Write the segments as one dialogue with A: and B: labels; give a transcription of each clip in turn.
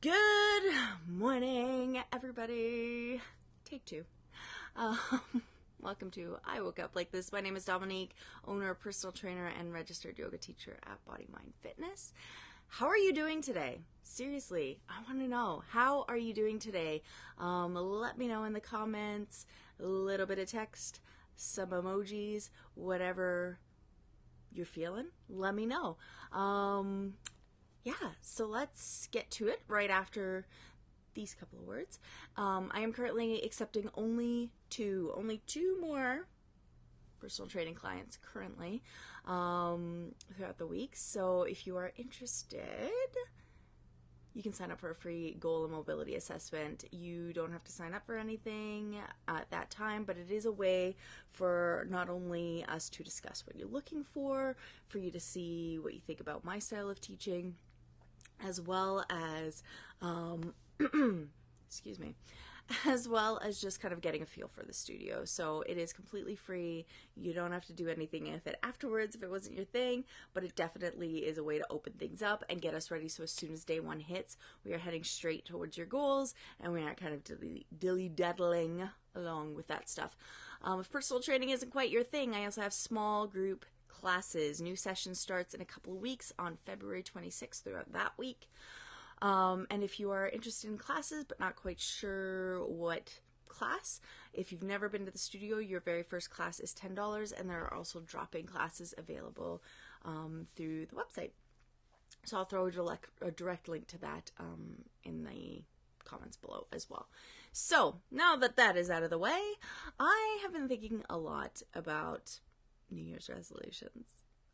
A: Good morning, everybody. Take two. Um, Welcome to I Woke Up Like This. My name is Dominique, owner, personal trainer, and registered yoga teacher at Body Mind Fitness. How are you doing today? Seriously, I want to know. How are you doing today? Let me know in the comments. A little bit of text, some emojis, whatever you're feeling. Let me know. So let's get to it right after these couple of words. I am currently accepting only two more personal training clients currently throughout the week. So if you are interested, you can sign up for a free goal and mobility assessment. You don't have to sign up for anything at that time, but it is a way for not only us to discuss what you're looking for you to see what you think about my style of teaching, as well as, excuse me, as well as just kind of getting a feel for the studio. So it is completely free. You don't have to do anything with it afterwards if it wasn't your thing, but it definitely is a way to open things up and get us ready so as soon as day one hits, we are heading straight towards your goals and we aren't kind of dilly-daddling along with that stuff. If personal training isn't quite your thing, I also have small group classes. New session starts in a couple of weeks on February 26th throughout that week. And if you are interested in classes but not quite sure what class, if you've never been to the studio, your very first class is $10, and there are also drop-in classes available through the website. So I'll throw a direct link to that in the comments below as well. So now that that is out of the way, I have been thinking a lot about New Year's resolutions.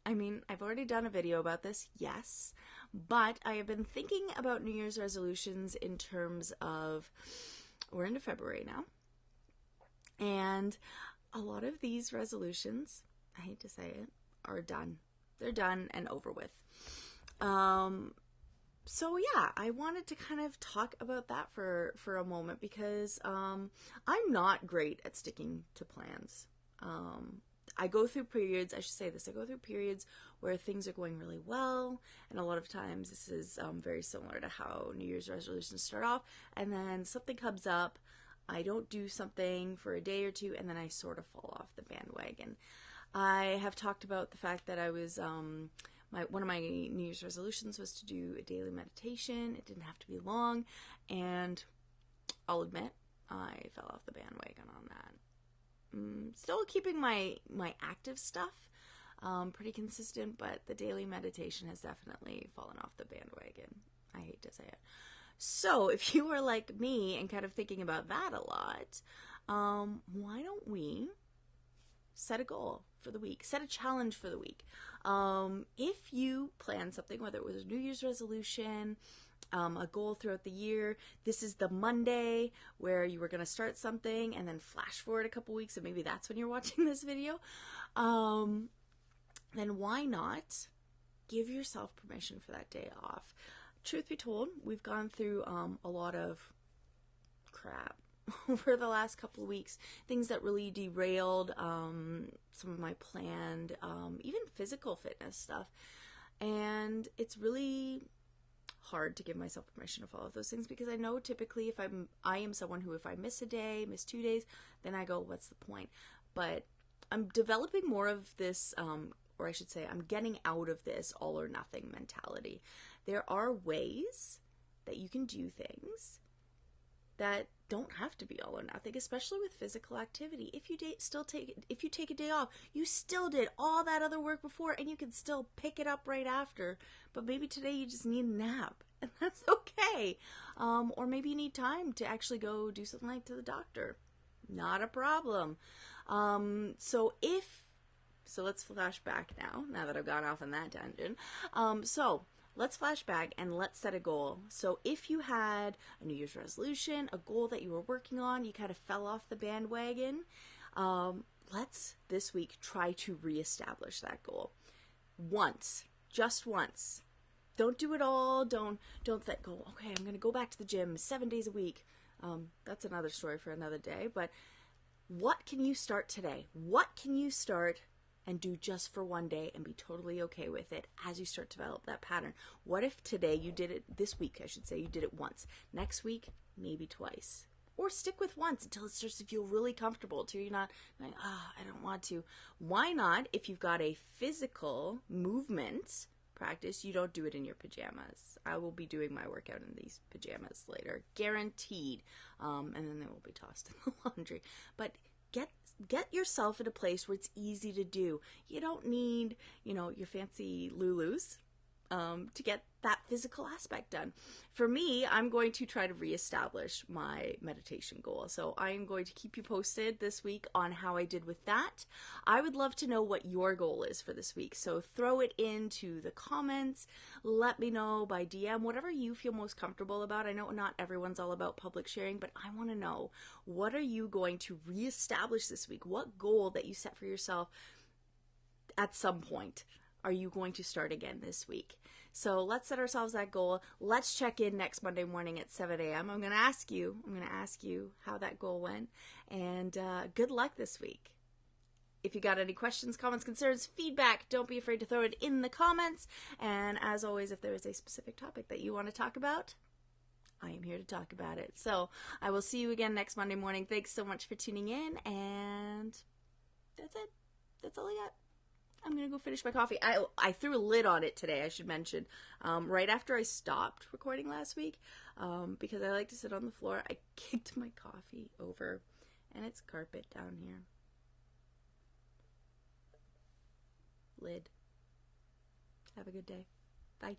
A: I mean, I've already done a video about this, yes, but I have been thinking about New Year's resolutions in terms of, we're into February now, and a lot of these resolutions, I hate to say it, are done. They're done and over with. So yeah, I wanted to kind of talk about that for a moment because I'm not great at sticking to plans. I go through periods, I should say this, I go through periods where things are going really well, and a lot of times this is very similar to how New Year's resolutions start off, and then something comes up, I don't do something for a day or two, and then I sort of fall off the bandwagon. I have talked about the fact that I was, one of my New Year's resolutions was to do a daily meditation. It didn't have to be long, and I'll admit, I fell off the bandwagon on that. Still keeping my active stuff pretty consistent, but the daily meditation has definitely fallen off the bandwagon. I hate to say it. So if you are like me and kind of thinking about that a lot, why don't we set a goal for the week, set a challenge for the week. If you plan something, whether it was a New Year's resolution, a goal throughout the year, this is the Monday where you were going to start something and then flash forward a couple weeks and maybe that's when you're watching this video, then why not give yourself permission for that day off? Truth be told, we've gone through a lot of crap over the last couple of weeks, things that really derailed some of my planned, even physical fitness stuff, and it's really hard to give myself permission to follow those things because I know typically I am someone who, if I miss a day, miss 2 days, then I go, what's the point? But I'm developing more of this, or I should say I'm getting out of this all or nothing mentality. There are ways that you can do things that don't have to be all or nothing, especially with physical activity. If you take a day off, you still did all that other work before and you can still pick it up right after, but maybe today you just need a nap and that's okay. Or maybe you need time to actually go do something like to the doctor. Not a problem. So let's flash back now that I've gone off on that tangent. Let's flash back and let's set a goal. So if you had a New Year's resolution, a goal that you were working on, you kind of fell off the bandwagon, let's this week try to reestablish that goal. Once, just once. Don't do it all. Don't think, okay, I'm going to go back to the gym 7 days a week. That's another story for another day. But what can you start today? What can you start and do just for one day and be totally okay with it as you start to develop that pattern? What if today you did it, this week I should say, you did it once, next week maybe twice, or stick with once until it starts to feel really comfortable, till you're not like, I don't want to. Why not, if you've got a physical movement practice, you don't do it in your pajamas? I will be doing my workout in these pajamas later, guaranteed, and then they will be tossed in the laundry. But get yourself in a place where it's easy to do. You don't need, your fancy Lulus to get that physical aspect done. For me, I'm going to try to reestablish my meditation goal. So I'm going to keep you posted this week on how I did with that. I would love to know what your goal is for this week. So throw it into the comments. Let me know by DM, whatever you feel most comfortable about. I know not everyone's all about public sharing, but I want to know, what are you going to reestablish this week? What goal that you set for yourself at some point are you going to start again this week? So let's set ourselves that goal. Let's check in next Monday morning at 7 a.m. I'm going to ask you how that goal went, and good luck this week. If you got any questions, comments, concerns, feedback, don't be afraid to throw it in the comments. And as always, if there is a specific topic that you want to talk about, I am here to talk about it. So I will see you again next Monday morning. Thanks so much for tuning in, and that's it. That's all I got. I'm going to go finish my coffee. I threw a lid on it today, I should mention, right after I stopped recording last week, because I like to sit on the floor. I kicked my coffee over, and it's carpet down here. Lid. Have a good day. Bye.